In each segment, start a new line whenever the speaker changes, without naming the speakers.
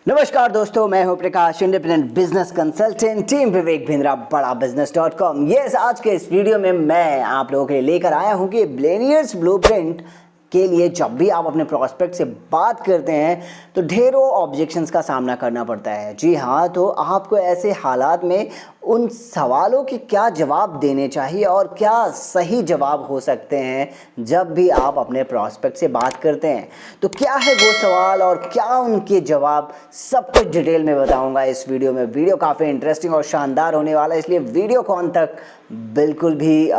नमस्कार दोस्तों, मैं हूं प्रकाश, इंडिपेंडेंट बिजनेस कंसल्टेंट, टीम विवेक भिंद्रा, बड़ा बिजनेस.com। यस, आज के इस वीडियो में मैं आप लोगों के लिए लेकर आया हूं कि बिलियनियर्स ब्लूप्रिंट के लिए जब भी आप अपने प्रॉस्पेक्ट से बात करते हैं तो ढेरों ऑब्जेक्शंस का सामना करना पड़ता है। जी हाँ, तो आपको ऐसे हालात में उन सवालों के क्या जवाब देने चाहिए और क्या सही जवाब हो सकते हैं जब भी आप अपने प्रॉस्पेक्ट से बात करते हैं। तो क्या है वो सवाल और क्या उनके जवाब, सब कुछ डिटेल में बताऊंगा इस वीडियो में। वीडियो काफ़ी इंटरेस्टिंग और शानदार होने वाला है, इसलिए वीडियो को अंत तक बिल्कुल भी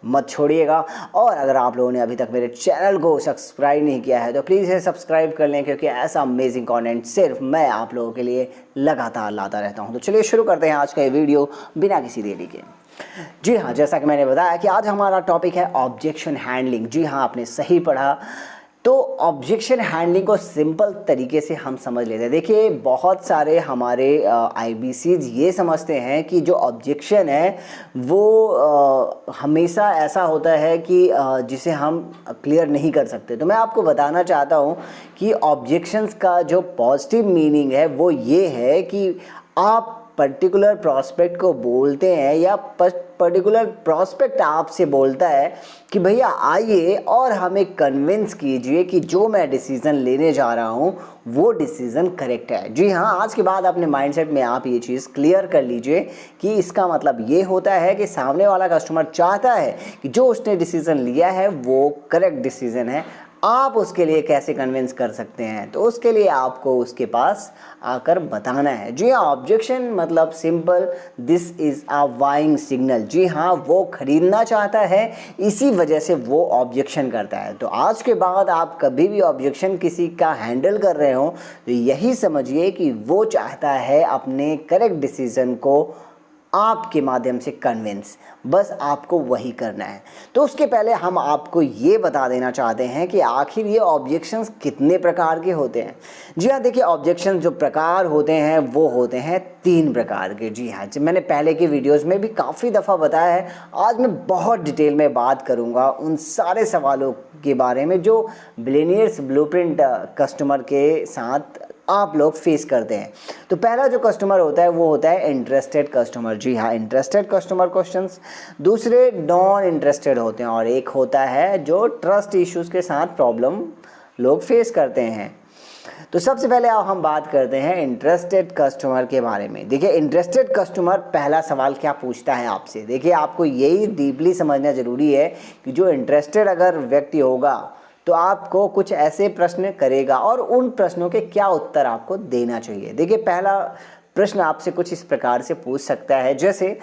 मत छोड़िएगा। और अगर आप लोगों ने अभी तक मेरे चैनल को सब्सक्राइब नहीं किया है तो प्लीज़ इसे सब्सक्राइब कर लें, क्योंकि ऐसा अमेजिंग कंटेंट सिर्फ मैं आप लोगों के लिए लगातार लाता रहता हूं। तो चलिए शुरू करते हैं आज का ये वीडियो बिना किसी देरी के। जी हाँ, जैसा कि मैंने बताया कि आज हमारा टॉपिक है ऑब्जेक्शन हैंडलिंग। जी हाँ, आपने सही पढ़ा। तो ऑब्जेक्शन हैंडलिंग को सिंपल तरीके से हम समझ लेते हैं। देखिए, बहुत सारे हमारे आईबीसीज ये समझते हैं कि जो ऑब्जेक्शन है वो हमेशा ऐसा होता है कि जिसे हम क्लियर नहीं कर सकते। तो मैं आपको बताना चाहता हूँ कि ऑब्जेक्शंस का जो पॉजिटिव मीनिंग है वो ये है कि आप पर्टिकुलर प्रॉस्पेक्ट को बोलते हैं या पर्टिकुलर प्रॉस्पेक्ट आपसे बोलता है कि भैया आइए और हमें कन्विंस कीजिए कि जो मैं डिसीज़न लेने जा रहा हूँ वो डिसीज़न करेक्ट है। जी हाँ, आज के बाद अपने माइंडसेट में आप ये चीज़ क्लियर कर लीजिए कि इसका मतलब ये होता है कि सामने वाला कस्टमर चाहता है कि जो उसने डिसीज़न लिया है वो करेक्ट डिसीज़न है। आप उसके लिए कैसे कन्विंस कर सकते हैं, तो उसके लिए आपको उसके पास आकर बताना है। जी हाँ, ऑब्जेक्शन मतलब simple, this is a buying signal. जी हाँ, वो खरीदना चाहता है, इसी वजह से वो ऑब्जेक्शन करता है। तो आज के बाद आप कभी भी ऑब्जेक्शन किसी का हैंडल कर रहे हो तो यही समझिए कि वो चाहता है अपने करेक्ट डिसीज़न को आपके माध्यम से कन्विंस, बस आपको वही करना है। तो उसके पहले हम आपको ये बता देना चाहते हैं कि आखिर ये ऑब्जेक्शंस कितने प्रकार के होते हैं। जी हाँ, देखिए, ऑब्जेक्शंस जो प्रकार होते हैं वो होते हैं 3 प्रकार के। जी हाँ, मैंने पहले के वीडियोस में भी काफ़ी दफ़ा बताया है। आज मैं बहुत डिटेल में बात करूँगा उन सारे सवालों के बारे में जो बिलियनियर्स ब्लूप्रिंट कस्टमर के साथ आप लोग फेस करते हैं। तो पहला जो कस्टमर होता है वो होता है इंटरेस्टेड कस्टमर। जी हाँ, इंटरेस्टेड कस्टमर क्वेश्चंस। दूसरे नॉन इंटरेस्टेड होते हैं और एक होता है जो ट्रस्ट इश्यूज़ के साथ प्रॉब्लम लोग फेस करते हैं। तो सबसे पहले अब हम बात करते हैं इंटरेस्टेड कस्टमर के बारे में। देखिए, इंटरेस्टेड कस्टमर पहला सवाल क्या पूछता है आपसे। देखिए, आपको यही डीपली समझना ज़रूरी है कि जो इंटरेस्टेड अगर व्यक्ति होगा तो आपको कुछ ऐसे प्रश्न करेगा और उन प्रश्नों के क्या उत्तर आपको देना चाहिए। देखिए, पहला प्रश्न आपसे कुछ इस प्रकार से पूछ सकता है, जैसे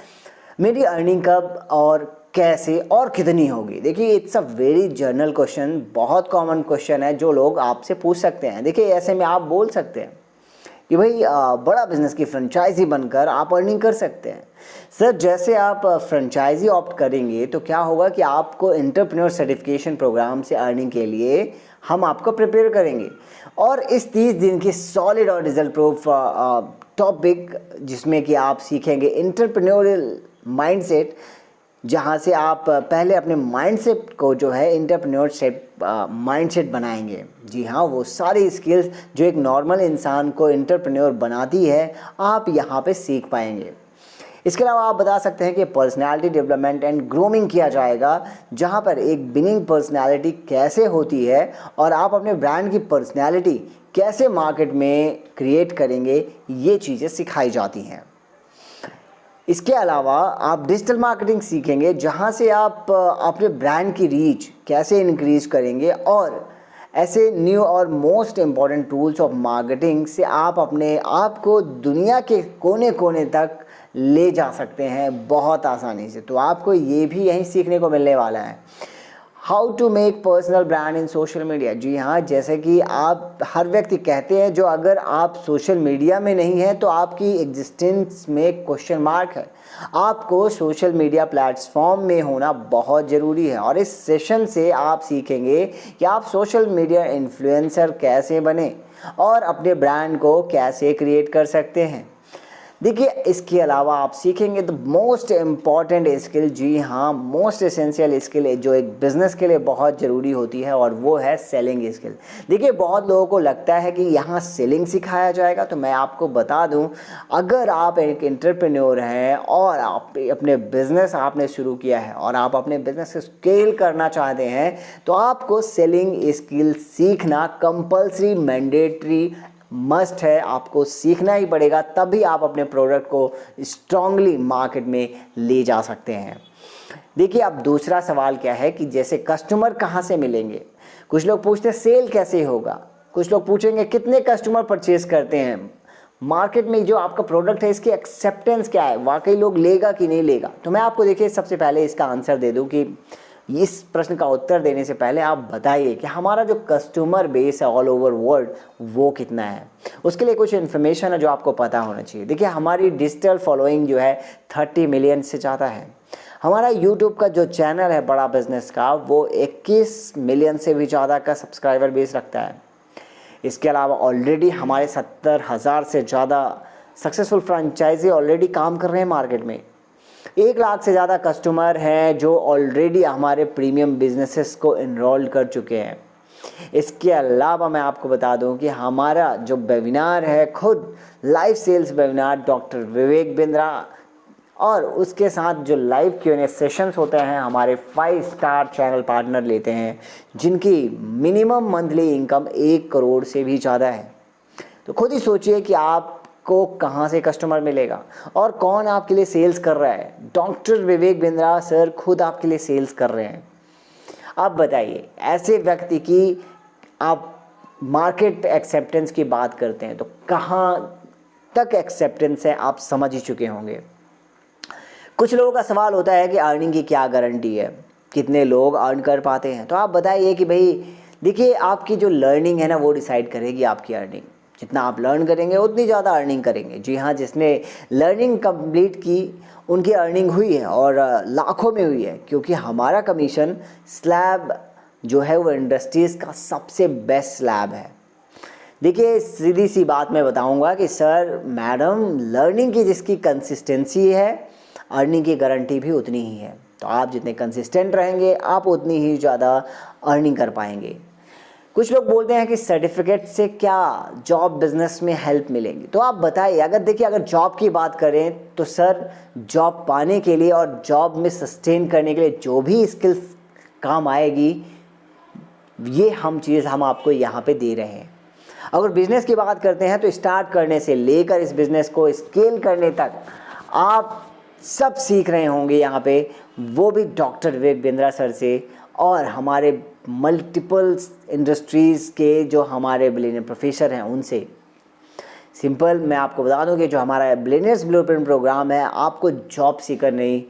मेरी अर्निंग कब और कैसे और कितनी होगी। देखिए, it's a very general question, बहुत कॉमन क्वेश्चन है जो लोग आपसे पूछ सकते हैं। देखिए, ऐसे में आप बोल सकते हैं कि भाई बड़ा बिजनेस की फ्रेंचाइजी बनकर आप अर्निंग कर सकते हैं। सर, जैसे आप फ्रेंचाइजी ऑप्ट करेंगे तो क्या होगा कि आपको एंटरप्रेन्योर सर्टिफिकेशन प्रोग्राम से अर्निंग के लिए हम आपको प्रिपेयर करेंगे और इस 30 दिन की सॉलिड और रिजल्ट प्रूफ टॉपिक जिसमें कि आप सीखेंगे एंटरप्रेन्योरियल माइंडसेट, जहाँ से आप पहले अपने माइंडसेट को जो है एंटरप्रेन्योरशिप माइंडसेट बनाएंगे। जी हाँ, वो सारी स्किल्स जो एक नॉर्मल इंसान को एंटरप्रेन्योर बनाती है आप यहाँ पे सीख पाएंगे। इसके अलावा आप बता सकते हैं कि पर्सनालिटी डेवलपमेंट एंड ग्रूमिंग किया जाएगा, जहाँ पर एक विनिंग पर्सनालिटी कैसे होती है और आप अपने ब्रांड की पर्सनालिटी कैसे मार्केट में क्रिएट करेंगे, ये चीज़ें सिखाई जाती हैं। इसके अलावा आप डिजिटल मार्केटिंग सीखेंगे, जहां से आप अपने ब्रांड की रीच कैसे इंक्रीज करेंगे और ऐसे न्यू और most important tools of marketing से आप अपने आप को दुनिया के कोने कोने तक ले जा सकते हैं बहुत आसानी से। तो आपको ये भी यहीं सीखने को मिलने वाला है। How to make personal brand in social media. जी हाँ, जैसे कि आप हर व्यक्ति कहते हैं जो अगर आप सोशल मीडिया में नहीं हैं तो आपकी एग्जिस्टेंस में क्वेश्चन मार्क है। आपको सोशल मीडिया प्लेटफॉर्म में होना बहुत ज़रूरी है और इस सेशन से आप सीखेंगे कि आप सोशल मीडिया इन्फ्लुएंसर कैसे बने और अपने ब्रांड को कैसे क्रिएट कर सकते हैं। देखिए इसके अलावा आप सीखेंगे तो मोस्ट इम्पॉर्टेंट स्किल, जी हाँ मोस्ट एसेंशियल स्किल है जो एक बिज़नेस के लिए बहुत ज़रूरी होती है, और वो है सेलिंग स्किल। देखिए बहुत लोगों को लगता है कि यहाँ सेलिंग सिखाया जाएगा, तो मैं आपको बता दूँ, अगर आप एक एंटरप्रेन्योर हैं और आप अपने बिज़नेस आपने शुरू किया है और आप अपने बिज़नेस को स्केल करना चाहते हैं, तो आपको सेलिंग स्किल सीखना कंपल्सरी मैंडेटरी मस्ट है, आपको सीखना ही पड़ेगा, तभी आप अपने प्रोडक्ट को स्ट्रांगली मार्केट में ले जा सकते हैं। देखिए अब दूसरा सवाल क्या है कि जैसे कस्टमर कहाँ से मिलेंगे, कुछ लोग पूछते हैं सेल कैसे होगा, कुछ लोग पूछेंगे कितने कस्टमर परचेज करते हैं, मार्केट में जो आपका प्रोडक्ट है इसकी एक्सेप्टेंस क्या है, वाकई लोग लेगा कि नहीं लेगा। तो मैं आपको देखिए सबसे पहले इसका आंसर दे दूं कि इस प्रश्न का उत्तर देने से पहले आप बताइए कि हमारा जो कस्टमर बेस है ऑल ओवर वर्ल्ड वो कितना है। उसके लिए कुछ इन्फॉर्मेशन है जो आपको पता होना चाहिए। देखिए हमारी डिजिटल फॉलोइंग जो है 30 मिलियन से ज़्यादा है। हमारा यूट्यूब का जो चैनल है बड़ा बिजनेस का वो 21 मिलियन से भी ज़्यादा का सब्सक्राइबर बेस रखता है। इसके अलावा ऑलरेडी हमारे 70,000 से ज़्यादा सक्सेसफुल फ्रेंचाइजी ऑलरेडी काम कर रहे हैं मार्केट में। 1 लाख से ज़्यादा कस्टमर हैं जो ऑलरेडी हमारे प्रीमियम बिजनेसेस को इनरोल कर चुके हैं। इसके अलावा मैं आपको बता दूं कि हमारा जो वेबिनार है खुद live sales webinar doctor Vivek Bindra, और उसके साथ जो लाइव Q&A सेशंस होते हैं हमारे 5 स्टार चैनल पार्टनर लेते हैं जिनकी मिनिमम मंथली इनकम 1 करोड़ से भी ज़्यादा है। तो खुद ही सोचिए कि आपको कहाँ से कस्टमर मिलेगा और कौन आपके लिए सेल्स कर रहा है। डॉक्टर विवेक बिंद्रा सर खुद आपके लिए सेल्स कर रहे हैं। अब बताइए ऐसे व्यक्ति की आप मार्केट एक्सेप्टेंस की बात करते हैं तो कहाँ तक एक्सेप्टेंस है आप समझ ही चुके होंगे। कुछ लोगों का सवाल होता है कि अर्निंग की क्या गारंटी है, कितने लोग अर्न कर पाते हैं। तो आप बताइए कि भाई देखिए आपकी जो लर्निंग है ना वो डिसाइड करेगी आपकी अर्निंग। जितना आप लर्न करेंगे उतनी ज़्यादा अर्निंग करेंगे। जी हाँ, जिसने लर्निंग कंप्लीट की उनकी अर्निंग हुई है और लाखों में हुई है, क्योंकि हमारा कमीशन स्लैब जो है वो इंडस्ट्रीज़ का सबसे बेस्ट स्लैब है। देखिए सीधी सी बात मैं बताऊंगा कि सर मैडम लर्निंग की जिसकी कंसिस्टेंसी है अर्निंग की गारंटी भी उतनी ही है। तो आप जितने कंसिस्टेंट रहेंगे आप उतनी ही ज़्यादा अर्निंग कर पाएंगे। कुछ लोग बोलते हैं कि सर्टिफिकेट से क्या जॉब बिजनेस में हेल्प मिलेगी। तो आप बताइए, अगर देखिए अगर जॉब की बात करें तो सर जॉब पाने के लिए और जॉब में सस्टेन करने के लिए जो भी स्किल्स काम आएगी ये हम आपको यहाँ पे दे रहे हैं। अगर बिजनेस की बात करते हैं तो स्टार्ट करने से लेकर इस बिजनेस को स्केल करने तक आप सब सीख रहे होंगे यहाँ पे, वो भी डॉक्टर विवेक बिंद्रा सर से और हमारे मल्टीपल इंडस्ट्रीज़ के जो हमारे बिलियनियर प्रोफेसर हैं उनसे। सिंपल मैं आपको बता दूं कि जो हमारा बिलियनियर्स ब्लूप्रिंट प्रोग्राम है आपको जॉब सीकर नहीं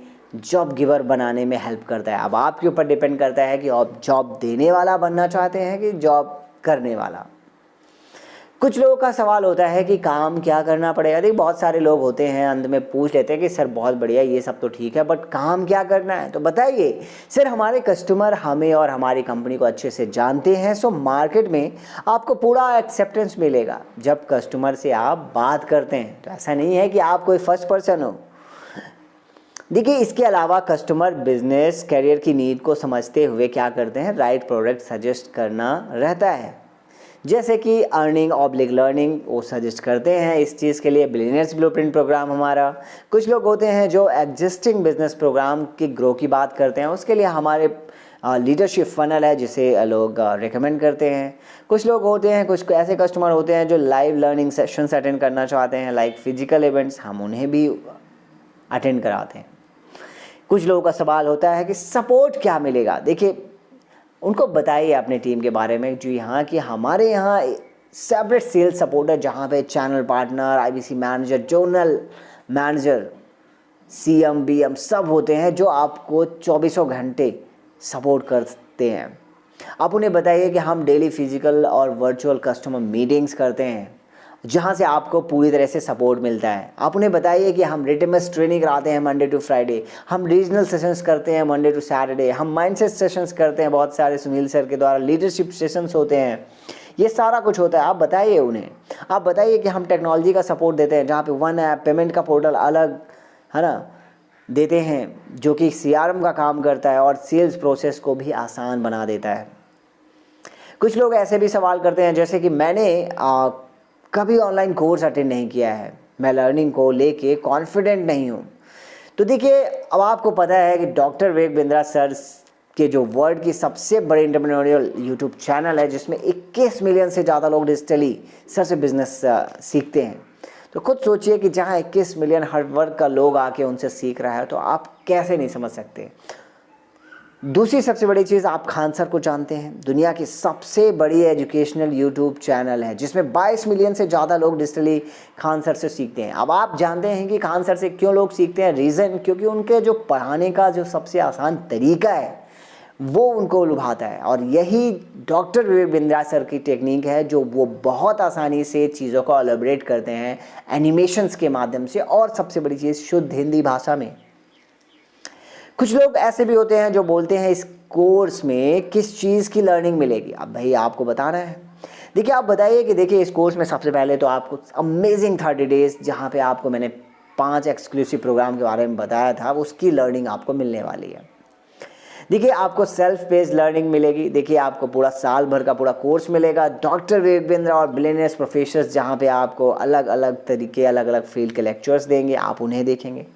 जॉब गिवर बनाने में हेल्प करता है। अब आपके ऊपर डिपेंड करता है कि आप जॉब देने वाला बनना चाहते हैं कि जॉब करने वाला। कुछ लोगों का सवाल होता है कि काम क्या करना पड़ेगा। देखिए बहुत सारे लोग होते हैं अंत में पूछ लेते हैं कि सर बहुत बढ़िया ये सब तो ठीक है बट काम क्या करना है। तो बताइए सर हमारे कस्टमर हमें और हमारी कंपनी को अच्छे से जानते हैं, सो मार्केट में आपको पूरा एक्सेप्टेंस मिलेगा जब कस्टमर से आप बात करते हैं। तो ऐसा नहीं है कि आप कोई फर्स्ट पर्सन हो। देखिए इसके अलावा कस्टमर बिजनेस करियर की नीड को समझते हुए क्या करते हैं, राइट प्रोडक्ट सजेस्ट करना रहता है। जैसे कि अर्निंग ऑब्लिक लर्निंग वो सजेस्ट करते हैं इस चीज़ के लिए बिलियनियर्स ब्लूप्रिंट प्रोग्राम हमारा। कुछ लोग होते हैं जो एग्जिस्टिंग बिजनेस प्रोग्राम की ग्रो की बात करते हैं, उसके लिए हमारे लीडरशिप फनल है जिसे लोग रिकमेंड करते हैं। कुछ लोग होते हैं, कुछ ऐसे कस्टमर होते हैं जो लाइव लर्निंग सेशंस अटेंड करना चाहते हैं लाइक फिजिकल इवेंट्स, हम उन्हें भी अटेंड कराते हैं। कुछ लोगों का सवाल होता है कि सपोर्ट क्या मिलेगा। देखिए उनको बताइए अपने टीम के बारे में। जी हाँ, कि हमारे यहाँ सेपरेट सेल्स सपोर्ट है जहाँ पे channel partner, IBC manager, zonal manager, CM BM सब होते हैं जो आपको 24 घंटे सपोर्ट करते हैं। आप उन्हें बताइए कि हम डेली फिजिकल और वर्चुअल कस्टमर मीटिंग्स करते हैं जहाँ से आपको पूरी तरह से सपोर्ट मिलता है। आप उन्हें बताइए कि हम रिटमस ट्रेनिंग कराते हैं मंडे टू फ्राइडे, हम रीजनल सेशंस करते हैं मंडे टू सैटरडे, हम माइंडसेट सेशंस करते हैं बहुत सारे सुनील सर के द्वारा, लीडरशिप सेशंस होते हैं। ये सारा कुछ होता है। आप बताइए उन्हें, आप बताइए कि हम टेक्नोलॉजी का सपोर्ट देते हैं, जहाँ पे वन ऐप पेमेंट का पोर्टल अलग है ना देते हैं, जो कि CRM का काम करता है और सेल्स प्रोसेस को भी आसान बना देता है। कुछ लोग ऐसे भी सवाल करते हैं जैसे कि मैंने कभी ऑनलाइन कोर्स अटेंड नहीं किया है, मैं लर्निंग को लेके कॉन्फिडेंट नहीं हूँ। तो देखिए, अब आपको पता है कि डॉक्टर विवेक बिंद्रा सर के जो वर्ल्ड की सबसे बड़े एंटरप्रेन्योरियल यूट्यूब चैनल है, जिसमें 21 मिलियन से ज़्यादा लोग डिजिटली सर से बिजनेस सीखते हैं। तो खुद सोचिए कि जहाँ 21 मिलियन हर वर्ग का लोग आके उनसे सीख रहा है, तो आप कैसे नहीं समझ सकते। दूसरी सबसे बड़ी चीज़, आप खान सर को जानते हैं, दुनिया की सबसे बड़ी एजुकेशनल यूट्यूब चैनल है, जिसमें 22 मिलियन से ज़्यादा लोग डिजिटली खान सर से सीखते हैं। अब आप जानते हैं कि खान सर से क्यों लोग सीखते हैं। रीज़न, क्योंकि उनके जो पढ़ाने का जो सबसे आसान तरीका है वो उनको लुभाता है, और यही डॉक्टर विवेक बिंद्रा सर की टेक्निक है, जो वो बहुत आसानी से चीज़ों को एलैबोरेट करते हैं एनिमेशंस के माध्यम से, और सबसे बड़ी चीज़ शुद्ध हिंदी भाषा में। कुछ लोग ऐसे भी होते हैं जो बोलते हैं इस कोर्स में किस चीज़ की लर्निंग मिलेगी। अब भाई आपको बताना है। देखिए, आप बताइए कि देखिए इस कोर्स में सबसे पहले तो आपको अमेजिंग 30 डेज, जहाँ पे आपको मैंने 5 एक्सक्लूसिव प्रोग्राम के बारे में बताया था, उसकी लर्निंग आपको मिलने वाली है। देखिए, आपको सेल्फ बेस्ड लर्निंग मिलेगी। देखिए, आपको पूरा साल भर का पूरा कोर्स मिलेगा, डॉक्टर विवेक बिंद्रा और बिलियनियर्स प्रोफेसर्स, जहाँ पे आपको अलग अलग तरीके, अलग अलग फील्ड के लेक्चर्स देंगे, आप उन्हें देखेंगे।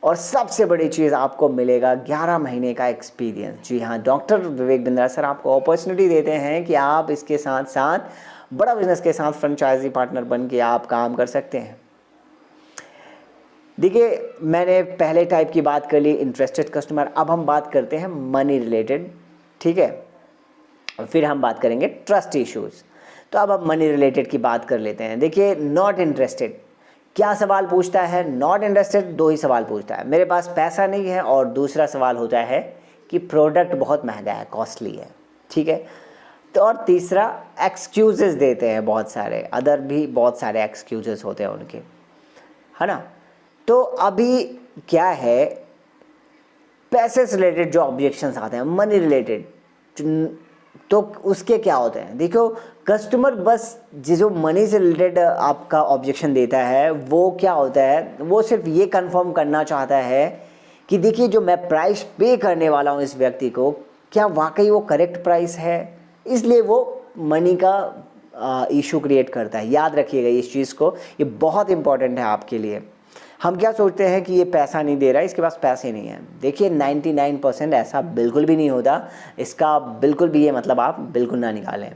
और सबसे बड़ी चीज़, आपको मिलेगा 11 महीने का एक्सपीरियंस। जी हाँ, डॉक्टर विवेक बिंद्रा सर आपको अपॉर्चुनिटी देते हैं कि आप इसके साथ साथ बड़ा बिजनेस के साथ फ्रेंचाइजी पार्टनर बन के आप काम कर सकते हैं। देखिए, मैंने पहले टाइप की बात कर ली, इंटरेस्टेड कस्टमर। अब हम बात करते हैं मनी रिलेटेड, ठीक है, और फिर हम बात करेंगे ट्रस्ट इश्यूज़। तो अब हम मनी रिलेटेड की बात कर लेते हैं। देखिए, नॉट इंटरेस्टेड क्या सवाल पूछता है? नॉट इंटरेस्टेड 2 ही सवाल पूछता है, मेरे पास पैसा नहीं है, और दूसरा सवाल होता है कि प्रोडक्ट बहुत महंगा है, कॉस्टली है, ठीक है। तो और तीसरा, एक्सक्यूजेस देते हैं बहुत सारे, अदर भी बहुत सारे एक्सक्यूजेस होते हैं उनके, है ना। तो अभी क्या है, पैसे से रिलेटेड जो ऑब्जेक्शंस आते हैं, मनी रिलेटेड, तो उसके क्या होते हैं? देखो, कस्टमर बस जो मनी से रिलेटेड आपका ऑब्जेक्शन देता है, वो क्या होता है, वो सिर्फ ये कंफर्म करना चाहता है कि देखिए, जो मैं प्राइस पे करने वाला हूँ इस व्यक्ति को, क्या वाकई वो करेक्ट प्राइस है, इसलिए वो मनी का इशू क्रिएट करता है। याद रखिएगा इस चीज़ को, ये बहुत इंपॉर्टेंट है आपके लिए। हम क्या सोचते हैं कि ये पैसा नहीं दे रहा है, इसके पास पैसे नहीं हैं। देखिए, 99% ऐसा बिल्कुल भी नहीं होता, इसका बिल्कुल भी ये मतलब आप बिल्कुल ना निकालें।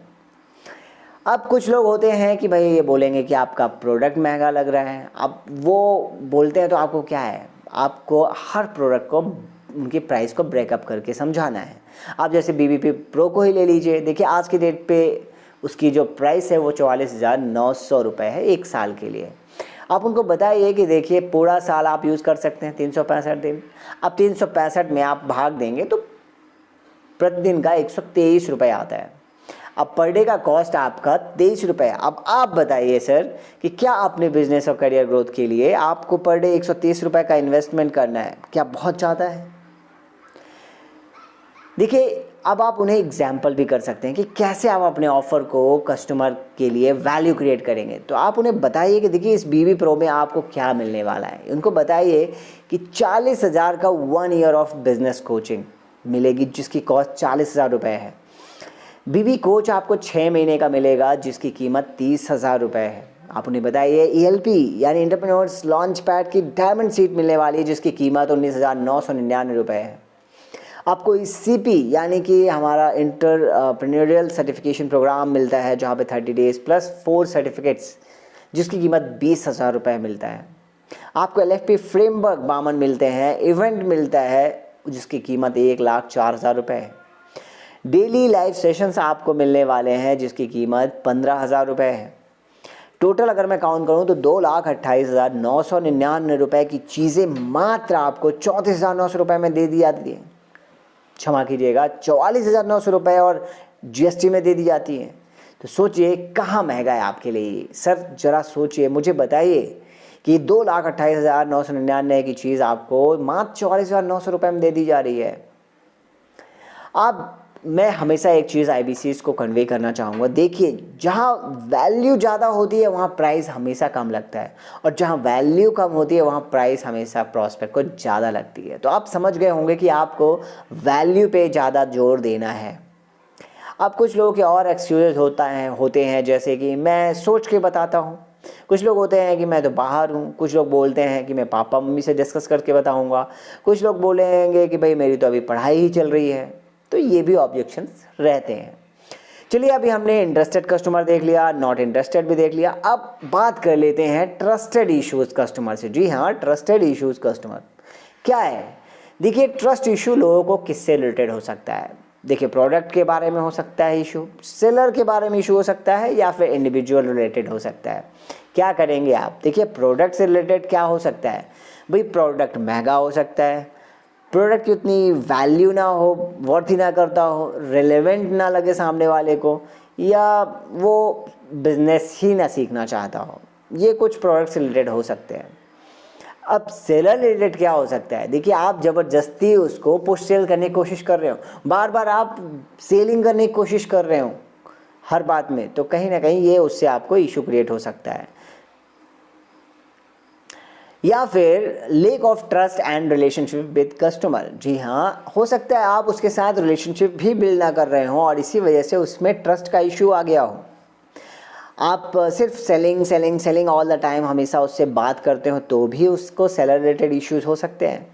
अब कुछ लोग होते हैं कि भाई ये बोलेंगे कि आपका प्रोडक्ट महंगा लग रहा है। अब वो बोलते हैं तो आपको क्या है, आपको हर प्रोडक्ट को उनकी प्राइस को ब्रेकअप करके समझाना है। आप जैसे BBP Pro को ही ले लीजिए। देखिए, आज की डेट पे उसकी जो प्राइस है वो 44,900 रुपये है 1 साल के लिए। आप उनको बताइए कि देखिए, पूरा साल आप यूज़ कर सकते हैं, 365 दिन। अब 365 में आप भाग देंगे तो प्रतिदिन का 123 रुपये आता है। अब पर डे का कॉस्ट आपका 23 रुपये। अब आप बताइए सर कि क्या अपने बिजनेस और करियर ग्रोथ के लिए आपको पर डे 130 रुपये का इन्वेस्टमेंट करना है, क्या बहुत ज़्यादा है? देखिए, अब आप उन्हें एग्जाम्पल भी कर सकते हैं कि कैसे आप अपने ऑफ़र को कस्टमर के लिए वैल्यू क्रिएट करेंगे। तो आप उन्हें बताइए कि देखिए, इस BB Pro में आपको क्या मिलने वाला है। उनको बताइए कि 40,000 का 1 ईयर ऑफ बिजनेस कोचिंग मिलेगी, जिसकी कॉस्ट 40,000 रुपये है। BB कोच आपको 6 महीने का मिलेगा, जिसकी कीमत 30,000 रुपये है। आप उन्हें बताइए ELP यानी एंटरप्रेन्योर्स लॉन्च पैड की डायमंड सीट मिलने वाली है, जिसकी कीमत 19,999 रुपये है। आपको CP यानी कि हमारा एंटरप्रेन्योरियल सर्टिफिकेशन प्रोग्राम मिलता है, जहाँ पे 30 डेज प्लस 4 सर्टिफिकेट्स, जिसकी कीमत 20,000 रुपये मिलता है। आपको LFP फ्रेमवर्क 52 मिलते हैं, इवेंट मिलता है जिसकी कीमत 1,04,000 रुपये है। डेली लाइव सेशंस आपको मिलने वाले हैं, जिसकी कीमत 15,000 रुपये है। टोटल अगर मैं काउंट करूं तो 2,28,999 रुपये की चीज़ें मात्र आपको 34,900 रुपये में दे दी जाती है। क्षमा कीजिएगा, 44,900 रुपये और GST में दे दी जाती हैं। तो सोचिए कहाँ महंगा है आपके लिए सर, ज़रा सोचिए, मुझे बताइए कि 2,28,999 की चीज़ आपको मात्र 44,900 रुपये में दे दी जा रही है। आप मैं हमेशा एक चीज़ IBCs को कन्वे करना चाहूँगा, देखिए जहाँ वैल्यू ज़्यादा होती है वहाँ प्राइस हमेशा कम लगता है, और जहाँ वैल्यू कम होती है वहाँ प्राइस हमेशा प्रॉस्पेक्ट को ज़्यादा लगती है। तो आप समझ गए होंगे कि आपको वैल्यू पे ज़्यादा जोर देना है। अब कुछ लोगों के और एक्सक्यूज़ होते हैं, जैसे कि मैं सोच के बताता हूँ, कुछ लोग होते हैं कि मैं तो बाहर हूँ, कुछ लोग बोलते हैं कि मैं पापा मम्मी से डिस्कस करके बताऊँगा, कुछ लोग बोलेंगे कि भाई मेरी तो अभी पढ़ाई ही चल रही है। तो ये भी ऑब्जेक्शंस रहते हैं। चलिए, अभी हमने इंटरेस्टेड कस्टमर देख लिया, नॉट इंटरेस्टेड भी देख लिया। अब बात कर लेते हैं ट्रस्टेड इश्यूज़ कस्टमर से। जी हाँ, ट्रस्टेड इश्यूज़ कस्टमर क्या है? देखिए, ट्रस्ट इशू लोगों को किससे रिलेटेड हो सकता है? देखिए, प्रोडक्ट के बारे में हो सकता है इशू, सेलर के बारे में इशू हो सकता है, या फिर इंडिविजुअल रिलेटेड हो सकता है। क्या करेंगे आप? देखिए, प्रोडक्ट से रिलेटेड क्या हो सकता है भाई? प्रोडक्ट महंगा हो सकता है, प्रोडक्ट की उतनी वैल्यू ना हो, वर्थ ही ना करता हो, रिलेवेंट ना लगे सामने वाले को, या वो बिजनेस ही ना सीखना चाहता हो। ये कुछ प्रोडक्ट से रिलेटेड हो सकते हैं। अब सेलर रिलेटेड क्या हो सकता है? देखिए, आप ज़बरदस्ती उसको पुश सेल करने की कोशिश कर रहे हो, बार बार आप सेलिंग करने की कोशिश कर रहे हो हर बात में, तो कहीं ना कहीं ये उससे आपको इशू क्रिएट हो सकता है। या फिर lack of trust and relationship with customer. जी हाँ, हो सकता है आप उसके साथ रिलेशनशिप भी बिल्ड ना कर रहे हो और इसी वजह से उसमें ट्रस्ट का इशू आ गया हो। आप सिर्फ सेलिंग ऑल द टाइम हमेशा उससे बात करते हो तो भी उसको सेलर रिलेटेड इश्यूज हो सकते हैं।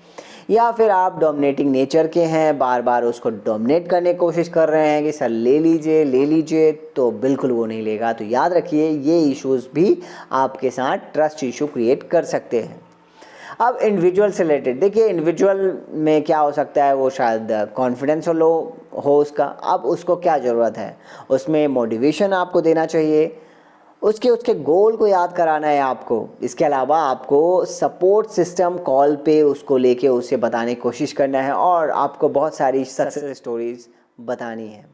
या फिर आप डोमिनेटिंग नेचर के हैं, बार बार उसको डोमिनेट करने की कोशिश कर रहे हैं कि सर ले लीजिए, तो बिल्कुल वो नहीं लेगा। तो याद रखिए, ये इश्यूज़ भी आपके साथ ट्रस्ट इशू क्रिएट कर सकते हैं। अब इंडिविजुअल से रिलेटेड देखिए, इंडिविजुअल में क्या हो सकता है? वो शायद कॉन्फिडेंस लो हो उसका। अब उसको क्या ज़रूरत है? उसमें मोटिवेशन आपको देना चाहिए, उसके गोल को याद कराना है आपको। इसके अलावा आपको सपोर्ट सिस्टम कॉल पे उसको लेके उसे बताने की कोशिश करना है, और आपको बहुत सारी सक्सेस स्टोरीज बतानी है।